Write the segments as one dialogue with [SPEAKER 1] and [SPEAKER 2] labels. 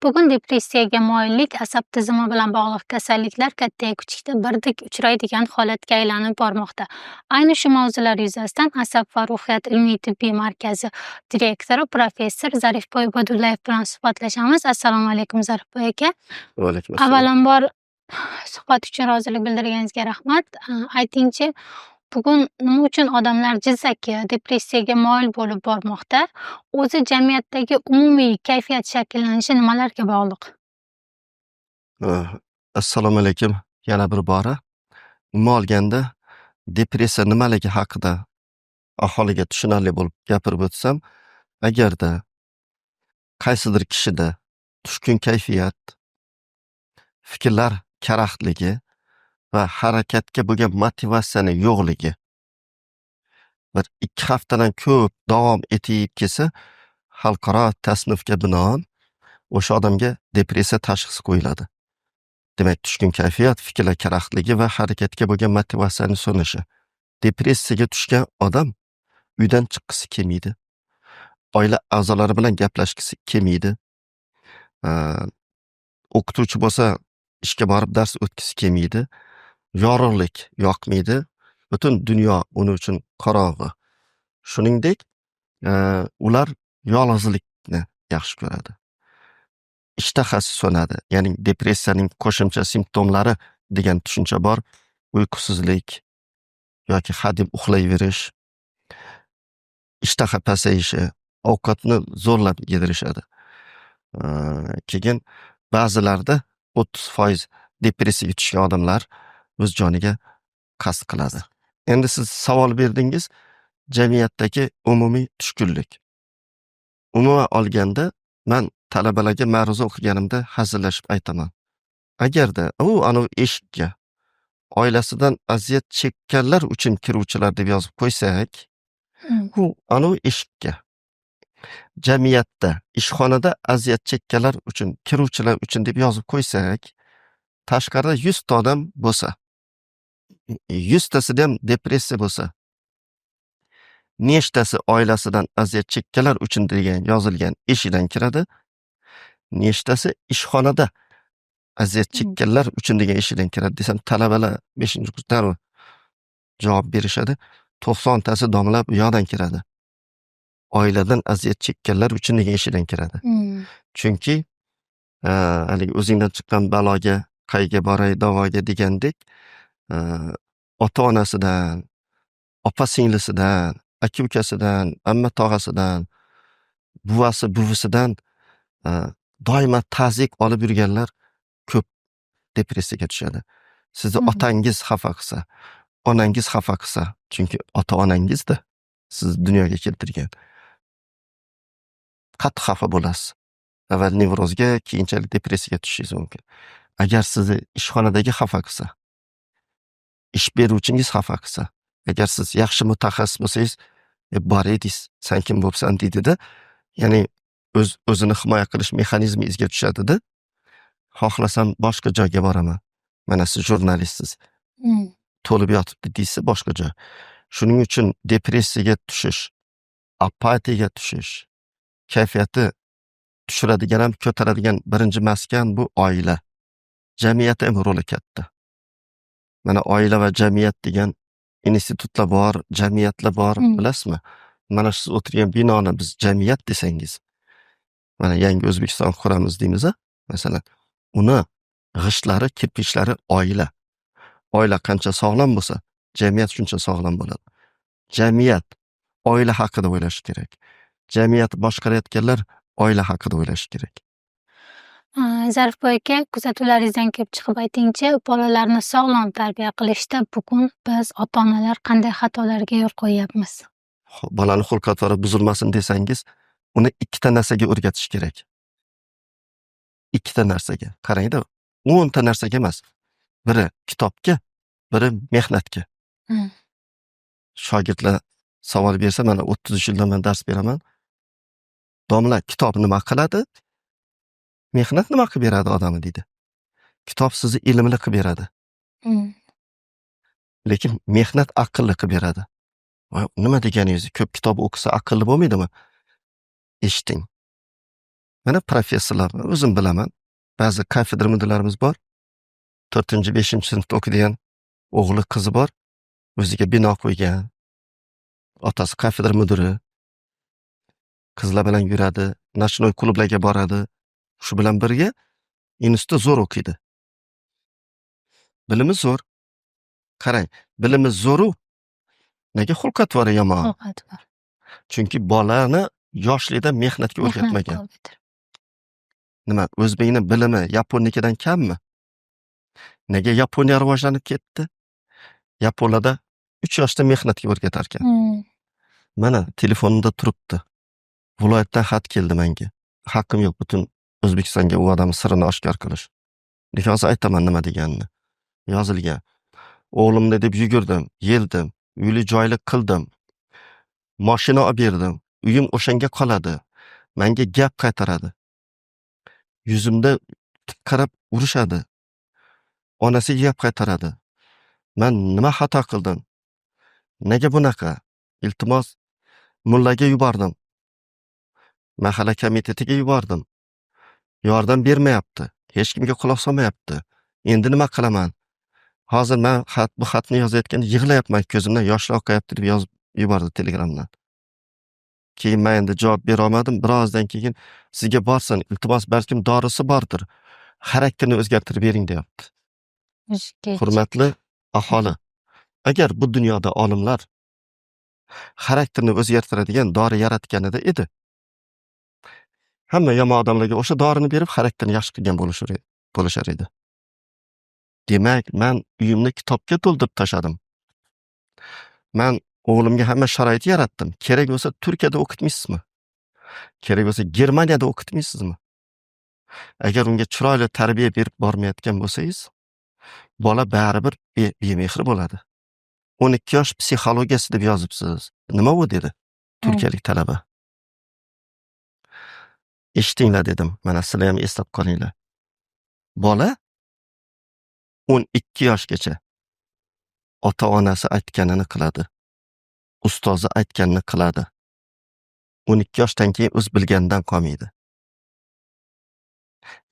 [SPEAKER 1] Bugun depressiyaga moyillik asab tizimi bilan bog'liq kasalliklar katta-yu kichikda birdek uchraydigan holatga aylanib bormoqda. Ayni shu mavzular yuzasidan Asab va ruhiyat ilmiy-tibbiy markazi direktori professor Zarifboy Bodullayev bilan suhbatlashamiz. Assalomu alaykum Zarifboy aka.
[SPEAKER 2] Va alaykum assalom.
[SPEAKER 1] Avvalambor suhbat uchun rozilik bildirganingizga rahmat. Aytingchi, bugun nima uchun odamlar jizzaki depressiyaga moyil bo'lib bormoqda? O'zi jamiyatdagi umumiy kayfiyat shakllanishi nimalarga bog'liq?
[SPEAKER 2] Assalomu alaykum yana bir bora. Umuman olganda depressiya nimaligi haqida aholiga tushunarli bo'lib gapirib o'tsam, agarda qaysidir kishida tushkun kayfiyat, fikrlar karaxtligi va harakatga bo'lgan motivatsiyani yo'qligi bir 2 haftadan ko'p davom etib kelsa, xalqaro tasnifga binoan o'sha odamga depressiya tashxisi qo'yiladi. Demak, tushkun kayfiyat, fikrlar karaxtligi va harakatga bo'lgan motivatsiyaning so'nishi. Depressiyaga tushgan odam uydan chiqqisi kelmaydi. Oila a'zolari bilan gaplashgisi kelmaydi. O'qituvchi bo'lsa, ishga borib dars o'tkisi kelmaydi. Yorug'lik yoqmaydi. Butun dunyo uning uchun qorong'i. Shuningdek, ular yolg'izlikni yaxshi ko'radi. Ishtahasi so'nadi. Ya'ni depressiyaning qo'shimcha simptomlari degan tushuncha bor. Uyqusizlik yoki hadeb uxlayverish, ishtaha pasayishi, ovqatni zo'rlab yedirishadi. Keyin ba'zilarda 30% depressiyaga tushgan odamlar o'z joniga qasd qiladi. Endi siz savol berdingiz, jamiyatdagi umumiy tushkunlik. Umuman olganda, men talabalarga ma'ruza o'qiganimda hazillashib aytaman. Agarda anavi eshikka oilasidan aziyat chekkanlar uchun kiruvchilar deb yozib qo'ysak, u anavi eshikka jamiyatda, ishxonada aziyat chekkanlar uchun, kiruvchilar uchun deb yozib qo'ysak, tashqarida 100 ta odam bo'lsa, 100 tasida ham depressiya bo'lsa, nechtasi oilasidan aziyat chekkanlar uchun degan yozilgan eshikdan kiradi, nechtasi ishxonada aziyat chekkanlar uchun degan eshikdan kiradi desam, talabalar 5-kursda javob berishadi. 90 tasi domlab u yoqdan kiradi. Oiladan aziyat chekkanlar uchun degan eshikdan kiradi. Chunki haligi o'zingdan chiqqan baloga qayga boray davoga degandek, ota-onasidan, opa-singlisidan, aka-ukasidan, amma-tog'asidan, buvasi-buvisidan doimo ta'ziyq olib yurganlar ko'p depressiyaga tushadi. Sizni otangiz xafa qilsa, onangiz xafa qilsa, chunki ota-onangizda siz dunyoga keltirgan. Qattiq xafa bo'lasiz. Avval nevrozga, keyinchalik depressiyaga tushishingiz mumkin. Agar sizni ishxonadagi xafa qilsa, ish beruvchingiz xafa qilsa, agar siz yaxshi mutaxassis bo'lsangiz, bor edingiz, sen kim bo'lsan deydida, ya'ni o'zini himoya qilish mexanizmi izga tushadida, xohlasam boshqa joyga boraman. Mana siz jurnalistsiz. To'lib yotibdi deysiz boshqa joy. Shuning uchun depressiyaga tushish, apatiyaga tushish, kayfiyati tushiradigan ham ko'taradigan birinchi maskan bu oila. Jamiyat ham roli katta. Mana oila va jamiyat degan institutlar bor, jamiyatlar bor, bilasizmi? Mana siz o'tirgan binoni biz jamiyat desangiz, mana yangi O'zbekiston quramiz deymiz, masalan, uni g'ishtlari, kirpichlari oila. Oila qancha sog'lom bo'lsa, jamiyat shuncha sog'lom bo'ladi. Jamiyat oila haqida o'ylashi kerak. Jamiyat boshqarayotganlar oila haqida o'ylashi kerak.
[SPEAKER 1] Zarifboy aka, kuzatuvlaringizdan kelib chiqib aytingchi, bolalarni sog'lom tarbiya qilishda bugun biz ota-onalar qanday xatolarga yo'l qo'yyapmiz?
[SPEAKER 2] Bolani xulq-atvori buzilmasin desangiz, uni 2 ta narsaga o'rgatish kerak. 2 ta narsaga. Qarangda, 10 ta narsaga emas. Biri kitobga, biri mehnatga. Shogirdlar savol bersa, mana 30 yildan men dars beraman. Domla kitob nima qiladi? Mehnat nima qilib beradi odamni deydi. Kitob sizni ilmli qilib beradi. Lekin mehnat aqlli qilib beradi. Nima deganingiz? Ko'p kitob o'qisa aqlli bo'lmaydimi? Eshiting. Mana professorlar, o'zim bilaman. Ba'zi kafedra mudirlarimiz bor. 4-5 sinfda o'qiydigan o'g'li, qizi bor. O'ziga bino qo'ygan. Otasi kafedra mudiri. Qizlar bilan yuradi, nochnoy klublarga boradi. Shu bilan birga institutda zo'r o'qiydi. Bilimi zo'r. Qarang, bilimi zo'ru, nega xulq-atvori yomon?
[SPEAKER 1] Xulq-atvor.
[SPEAKER 2] Chunki bolani yoshlikda mehnatga o'rgatmagan. Nima, o'zbekning bilimi Yaponiyadan kammi? Nega Yaponiya rivojlanib ketdi? Yaponiyada 3 yoshda mehnatga o'rgatar ekan. Mana telefonimda turibdi. Viloyatdan xat keldi menga. Haqqim yo'q butun O'zbekistonga u odam sirini oshkor qilish. Lekin hozir aytaman nima deganini. Yozilgan. O'g'limni deb yugurdim, yeldim, uyli joyli qildim. Mashina olib berdim. Uyim o'shanga qoladi. Menga gap qaytaradi. Yuzimda tik qarab urishadi. Onasiga gap qaytaradi. Men nima xato qildim? Nega bunaqa? Iltimos mullaga yubordim. Mahalla komitetiga yubordim. Yordam bermayapti. Hech kimga quloq solmayapti. Endi nima qilaman? Hozir men bu xatni yozayotganda yig'layapman, ko'zimdan yoshlar oqayapti deb yozib yubordi Telegramdan. Keyin men endi javob bera olmadim. Birozdan keyin sizga borsin, iltimos balkim dorisi bordir. Xarakterni o'zgartirib bering deyapti. Hurmatli aholi, agar bu dunyoda olimlar xarakterni o'zgartiradigan dori yaratganida edi, hamma yomon odamlarga o'sha dorini berib xarakterni yaxshi qilgan bo'lishar edi. Demak, men uyimni kitobga to'ldirib tashadim. Men o'g'limga hamma sharoit yaratdim. Kerak bo'lsa Turkiyada o'qitmaysizmi? Kerak bo'lsa Germaniyada o'qitmaysizmi? Agar unga chiroyli tarbiya berib bormayotgan bo'lsangiz, bola baribir bemehr bo'ladi. 12 yosh psixologiyasi deb yozibsiz. Nima u dedi? Turkiyalik talaba. Eshitinglar dedim. Mana sizlar ham eslab qolinglar. Bola 12 yoshgacha ota-onasi aytganini qiladi. Ustozi aytganini qiladi. 12 yoshdan keyin o'z bilganidan qolmaydi.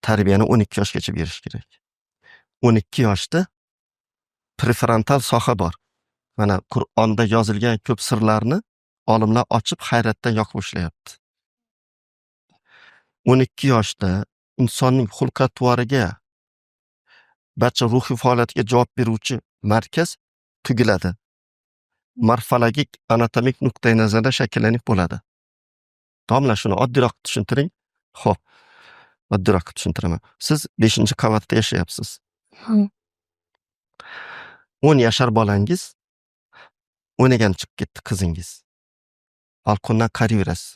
[SPEAKER 2] Tarbiyani 12 yoshgacha berish kerak. 12 yoshda prefrontal soha bor. Mana Qur'onda yozilgan ko'p sirlarni olimlar ochib hayratdan yoqib ishlayapti. 12 yoshda insonning xulq-atvoriga, barcha ruhiy faoliyatiga javob beruvchi markaz tugiladi. Morfologik anatomik nuqtai nazardan shakllanib bo'ladi. Domla shuni oddiyroq tushuntiring. Xo'p, oddiyroq tushuntiraman. Siz 5-qavatda yashayapsiz. 10 yashar bolangiz o'ynagan chiqib ketdi qizingiz. Balkondan qarayverasiz.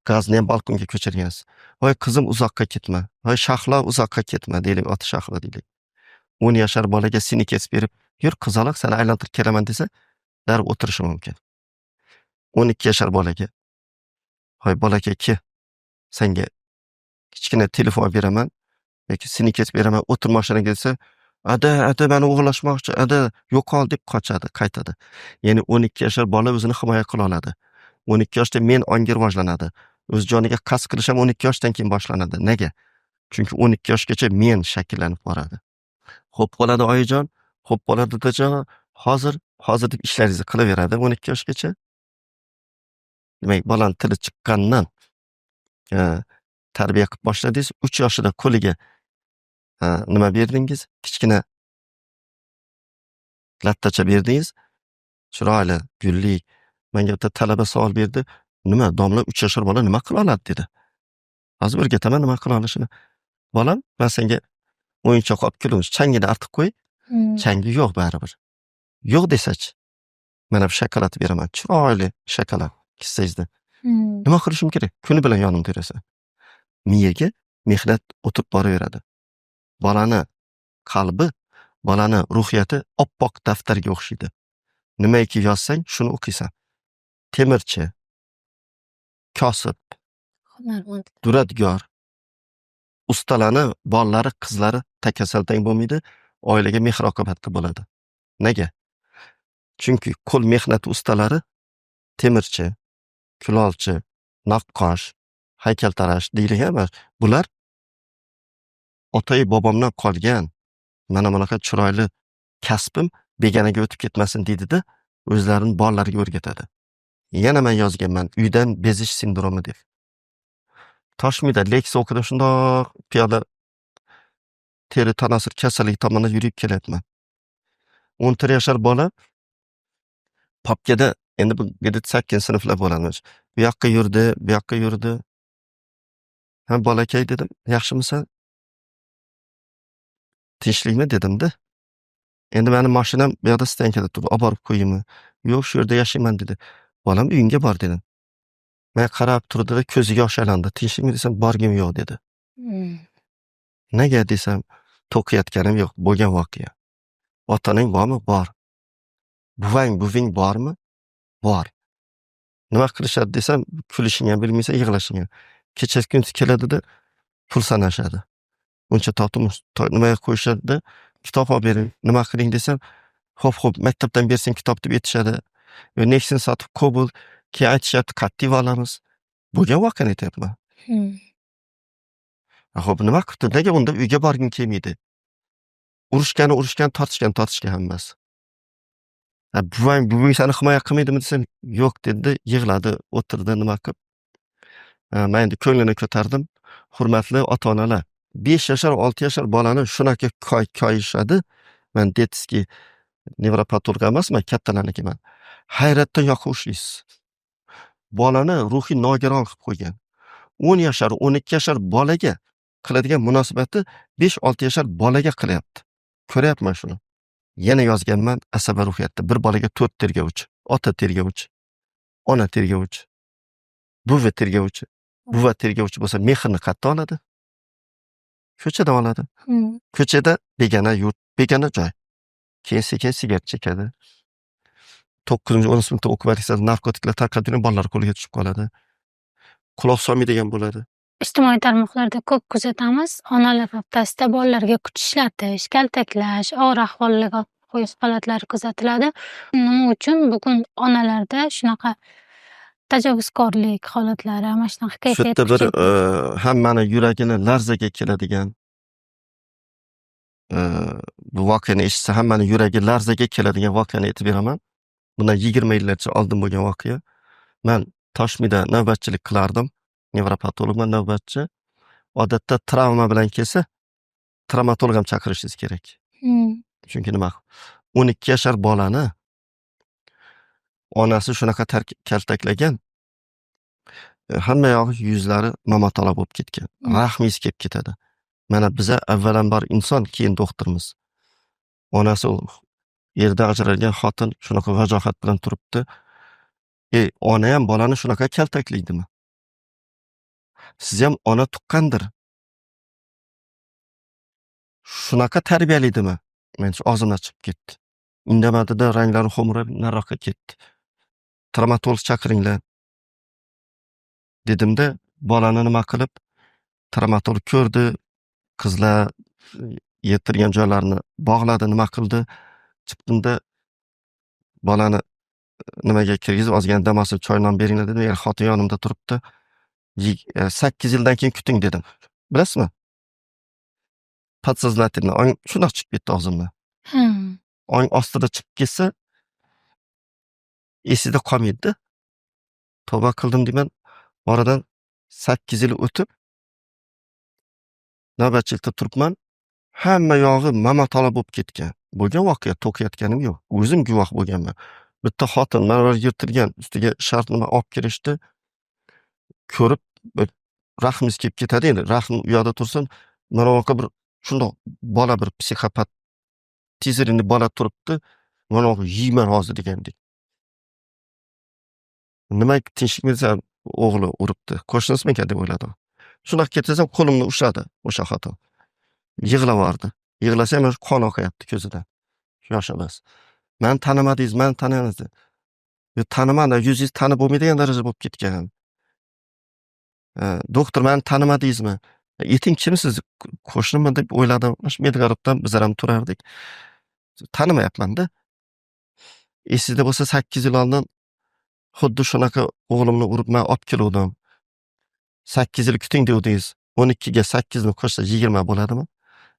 [SPEAKER 2] Gazni ham balkonga ko'chirgansiz. Voy qizim uzoqqa ketma. Voy Shahlo uzoqqa ketma deylik, oti Shahlo deylik. 10 yashar bolaga seni kesib berib, yur qizaloq seni aylantirib kelaman desa, darib o'tirishi mumkin. 12 yashar bolaga, voy bolaka ke, senga kichkina telefon beraman yoki seni kesib beraman, o'tir mashinaga desa, ada meni o'g'irlashmoqchi, ada yo'qol deb qochadi, qaytadi. Ya'ni 12 yashar bola o'zini himoya qila oladi. 12 yoshda men ongi rivojlanadi. O'z joniga qasd qilish ham 12 yoshdan keyin boshlanadi. Nega? Chunki 12 yoshgacha men shakllanib boradi. Xo'p bo'ladi oyijon, xo'p bo'ladi dadajon, hozir deb ishlaringizni qilaveradi 12 yoshgacha. Demak, bolani tili chiqqandan tarbiya qilib boshladingiz, 3 yoshida qo'liga nima berdingiz? Kichkina lattacha berdingiz. Chiroyli, gulli. Menga bitta talaba savol berdi. Nima, domla 3 yoshar bola nima qila oladi dedi. Hozir o'rgataman nima qila olishini. Bolam, men senga o'yinchoq olib kelamiz, changini artib qo'y. Changi yo'q baribir. Yo'q desachi. Mana bu shokolad beraman, chiroyli shokolad kissangizda. Nima qilishim kerak? Kuni bilan yonimda yurasan. Miyaga mehnat o'tib boraveradi. Bolani qalbi, bolani ruhiyati oppoq daftarga o'xshaydi. Nimaiki yozsang, shuni o'qiysan. Temirchi, kosib, duradgor, ustalani bolalari, qizlari takasaltang bo'lmaydi, oilaga mehr oqibatli bo'ladi. Nega? Chunki qo'l mehnati ustalari temirchi, kulolchi, naqqosh, haykaltarash deyilgan emas. Bular otay bobomdan qolgan mana bunaqa chiroyli kasbim begonaga o'tib ketmasin deydida, o'zlarini bolalariga o'rgatadi. Yana men yozganman, uydan bezish sindromi deb. Toshmida leksiya o'qidim, shundoq piyoda teri tanasir kasalligi tomon yurib kelyapman. 14 yoshar bola papkada endi bu 7-8 sinflar bo'lamiz. Bu yoqqa yurdi, bu yoqqa yurdi. Ha, bolakay dedim, yaxshimisan? Tinchlikmi dedim-da. Endi meni mashinam bu yoqda stankada turibdi, olib borib qo'yaymi? Yo'q, shu yerda yashayman dedi. Bolam uyingga bor dedim. Men qarab turdi-da, ko'ziga yosh aylandi. Tinchlikmi desam, borgim yo'q dedi. Nega desam, to'qiyotganim yo'q, bo'lgan voqea. Otaning bormi? Bor. Buving bormi? Bor. Nima qilishadi desam, kulishing ham bilmaysan, yig'lashing ham. Kechasi kunduz keladi-da, pul sanashadi. Uncha topdim, nimaga qo'yishadi-da, kitob olib bering, nima qiling desam, xo'p, maktabdan bersang kitob deb aytishadi. Next'ni sotib Cobalt, keyin aytishyapti, Captiva olamiz. Bo'lgan voqeani aytyapman. Xo'p, nima qilibdi? Nega unda uyga borging kelmaydi? Urushgan, tortishgan hammasi. Buving seni himoya qilmaydimi desam, yo'q dedi, yig'ladi, o'tirdi, nima qilib. Men endi ko'nglini ko'tardim. Hurmatli ota-onalar, 5 yoshar, 6 yoshar bolani shunaqa koyishadi. Men detskiy nevropatolog emasman, kattalarnikiman. Hayratdan yoqib ushlaysiz. Bolani ruhiy nogiron qilib qo'ygan. 10 yoshar, 12 yoshar bolaga qiladigan munosabati 5-6 yoshar bolaga qilyapti. Ko'ryapman shuni. Yana yozganman, asaba ruhiyatda bir bolaga 4 tergovchi, ota tergovchi, ona tergovchi, buvi tergovchi. Buva tergovchi bo'lsa mehrni qayerdan oladi? Ko'chadan oladi. Ko'chada begona yurt, begona joy. Keyin sekin sigaret chekadi. 9-10 sinfda o'qib yursa narkotiklar tarqatgan bolalar qo'liga tushib qoladi. Quloq solmaydigan bo'ladi.
[SPEAKER 1] Ijtimoiy tarmoqlarda ko'p kuzatamiz. Onalar haftasida bolalarga kuch ishlatish, kaltaklash, og'ir ahvolga qo'yish holatlari kuzatiladi. Nima uchun bugun onalarda shunaqa tajovuzkorlik holatlari, mana shunaqa
[SPEAKER 2] Shu
[SPEAKER 1] kayfiyat
[SPEAKER 2] yerda bir
[SPEAKER 1] kuchayib
[SPEAKER 2] hammani yuragini larzaga keladigan bu voqeani eshitsa hammani yuragi larzaga keladigan voqeani aytib beraman. Bundan 20 yillarcha oldin bo'lgan voqea. Men Toshmida navbatchilik qilardim. Nevropatologman, navbatchi. Odatda travma bilan kelsa, travmatolog ham chaqirishingiz kerak. Chunki nima? 12 yoshar bolani onasi shunaqa kaltaklagan. Hamma yog'i yuzlari mamatola bo'lib ketgan. Rahmingiz kelib ketadi. Mana biza avvalambor inson, keyin doktormiz. Onasi yerda ajralgan xotin shunaqa vajohat bilan turibdi. Ona ham bolani shunaqa kaltaklaydimi? Siz ham ona tuqqandir. Shunaqa tarbiyalaydimi? Men og'zimdan chiqib ketdi. Indamadida ranglari xo'mrab nariroqqa ketdi. Travmatolog chaqiringlar. Dedimda, bolani nima qilib, travmatolog ko'rdi, qizlar yetirgan joylarini bog'ladi, nima qildi. Chiqdimda bolani nimaga kirgizib, ozgina dam olsin, choynon beringlar dedim. Xotin yonimda turibdi. 8 yildan keyin kuting dedim. Bilasizmi? Podsoznательно ong shundoq chiqib ketdi og'zimdan. Ong ostida chiqib ketsa, esida qolmaydi-da. Tavba qildim deyman. Oradan 8 yil o'tib navbatchilikda turibman. Hamma yog'i mamatola bo'lib ketgan. Bo'lgan voqea, to'qiyotganim yo'q. O'zim guvoh bo'lganman. Bitta xotin mana yirtilgan, ustiga shart nima olib kirishdi. Ko'rib, rahmingiz kelib ketadi endi. Rahim u yoqda tursin, mana bu bir shundoq bola bir psixopat tezirini bola turibdi. Mana bu yeyman hozir degandek. Nima tinchlikmi desam, o'g'li uribdi. Qo'shnisimikan deb o'yladim. Shundoq ketasam, qo'limni ushladi o'sha xotin. Yig'lavordi. Yig'lasa ham qon oqayapti ko'zidan. Yosh emas. Men tanimadingiz, men tanimadingiz. Tanimadim, yuzingiz tanib bo'lmaydigan darajada bo'lib ketgan. Doktor, meni tanimadingizmi? Ayting, kimsiz? Qo'shniman deb o'yladim. Shu Medgarobdan bizlar ham turardik. Tanimayapman-da. Esingizda bo'lsa 8 yil oldin xuddi shunaqa o'g'limni urib men olib kelgandim. 8 yil kuting degdingiz. 12 ga 8 ni qo'shsa 20 bo'ladimi?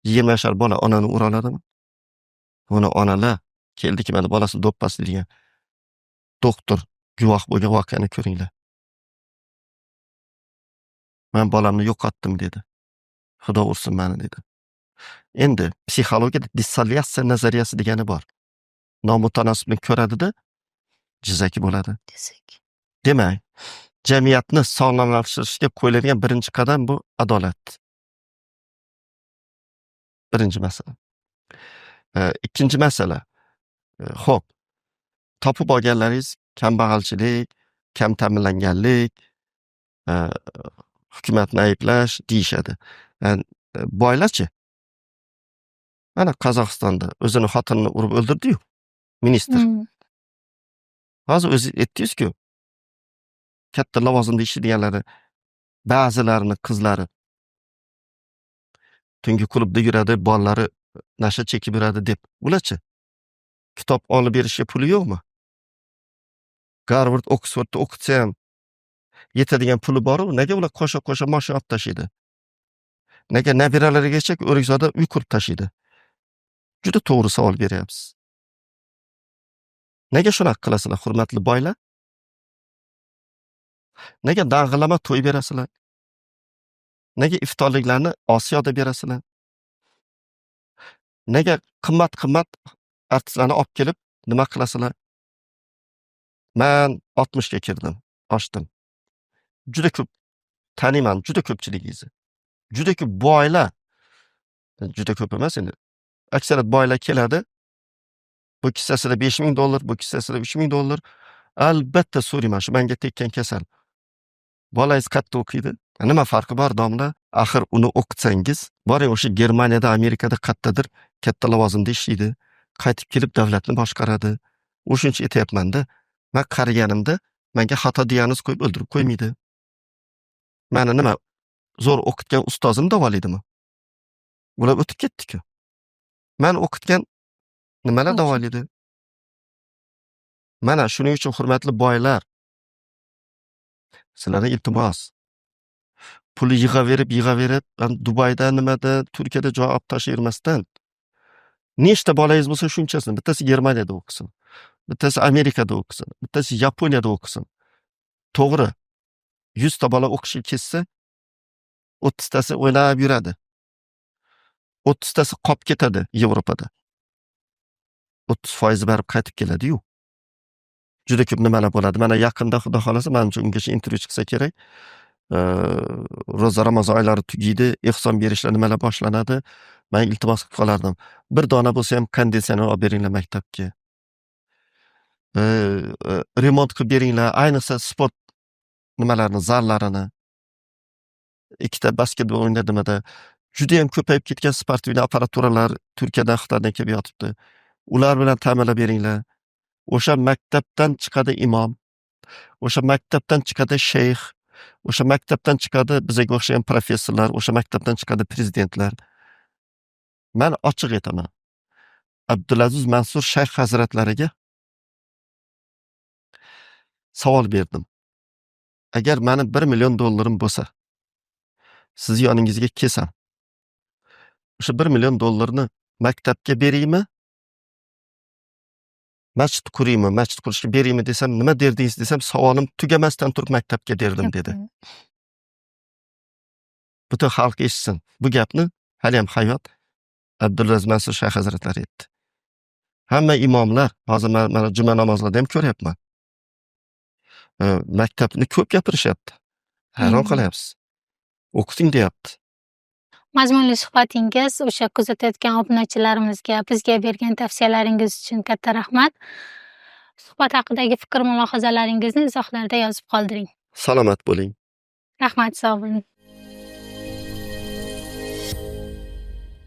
[SPEAKER 2] 20 yashar bola onani ura oladimi? Buni onalar keldiki mana bolasi do'ppasi degan doktor guvoh bo'lgan voqeani ko'ringlar. Men bolamni yo'qotdim dedi. Xudo ursin meni dedi. Endi psixologiyada dissolyatsiya nazariyasi degani bor. Nomutanosibni ko'radida jizaki bo'ladi. Demak, jamiyatni sog'lomlashtirishga qo'yiladigan birinchi qadam bu adolat. Birinchi masala. Ikkinchi masala. Xo'p, topib olganlaringiz kambag'alchilik, kam ta'minlanganlik, hukumatni ayblash deyishadi. Boylarchi? Mana Qozog'istonda o'zini xotinini urib o'ldirdi-yu, ministr. Hozir o'zi aytdingiz-ku, katta lavozimda ishlaydiganlari, ba'zilarini qizlari tungi klubda yuradi, bolalari nasha chekib yuradi deb. Ularchi? Kitob olib berishga puli yo'qmi? Garvard, Oksfordda o'qitsa ham yetadigan puli bor-u, nega ular qo'sha-qo'sha mashina olib tashiydi? Nega nabiralarigacha o'rikzoda uy qurib tashiydi? Juda to'g'ri savol beryapsiz. Nega shunaqa qilasizlar, hurmatli boylar? Nega dang'ilama to'y berasizlar? Nega iftorliklarni Osiyoda berasizlar? Nega qimmat-qimmat artistlarni olib kelib nima qilasizlar? Men 60 ga kirdim, ochdim. Juda ko'p taniyman, juda ko'pchiligingizni. Juda ko'p boylar, juda ko'p emas endi. Aksariyat boylar keladi. Bu kissasida $5,000, bu kissasida $3,000. Albatta so'rayman, shu menga tekkan kasal. Bolangiz qayerda o'qiydi? Nima farqi bor, domla? Axir uni o'qitsangiz, boring o'sha Germaniyada, Amerikada qayerdadir katta lavozimda ishlaydi, qaytib kelib davlatni boshqaradi. O'shuncha aytayapman-da. Men qariganimda menga xato diagnoz qo'yib o'ldirib qo'ymaydi. Meni nima zo'r o'qitgan ustozim davolaydimi? Bular o'tib ketdi-ku. Men o'qitgan nimalar davolaydi? Mana shuning uchun hurmatli boylar, sizlarga iltimos. Puli yig'averib, Dubayda nimada, Turkiyada joy olib tashlayvermasdan, nechta bolangiz bo'lsa shunchasini, bittasi Germaniyada o'qisin, bittasi Amerikada o'qisin, bittasi Yaponiyada o'qisin. To'g'ri, 100 ta bola o'qishga ketsa, 30 tasi o'ynab yuradi. 30 tasi qolib ketadi Yevropada. 30% barib qaytib keladi-yu. Juda ko'p nimalar bo'ladi. Mana yaqinda xudo xolasa, menimcha ungacha intervyu chiqsa kerak. Ro'za Ramazon oylari tugaydi, ehson berishlar nimalar boshlanadi. Men iltimos qilib qolardim. Bir dona bo'lsa ham konditsioner olib beringlar maktabga. Remont qilib beringlar, ayniqsa sport nimalarni, zallarini. Ikkita basketbol o'ynadimada juda ham ko'payib ketgan sportviy apparaturalar Turkiyadan, Xitoydan kelib yotibdi. Ular bilan ta'minlab beringlar. O'sha maktabdan chiqadi imom, o'sha maktabdan chiqadi sheyx, o'sha maktabdan chiqadi bizga o'xshagan professorlar, o'sha maktabdan chiqadi prezidentlar. Men ochiq aytaman. Abdulaziz Mansur shayx hazratlariga savol berdim. Agar meni $1 million bo'lsa, siz yoningizga kelsam, o'sha $1 million maktabga beraymi? Masjid quraymi, masjid qurishga beraymi desam, nima derdingiz desam, savolim tugamasdan turib maktabga derdim dedi. Butun xalq eshitsin. Bu gapni hali ham hayot Abdulaziz Mansur shayx hazratlari aytdi. Hamma imomlar, hozir mana juma namozlarida ham ko'ryapman. Maktabni ko'p gapirishyapti. Hayron qolyapsiz. O'qiting deyapti.
[SPEAKER 1] Mazmunli suhbatingiz, o'sha kuzatayotgan obunachilarimizga, bizga bergan tavsiyalaringiz uchun katta rahmat. Suhbat haqidagi fikr-mulohazalaringizni izohlarda yozib qoldiring.
[SPEAKER 2] Salomat bo'ling.
[SPEAKER 1] Rahmat, sog' bo'ling.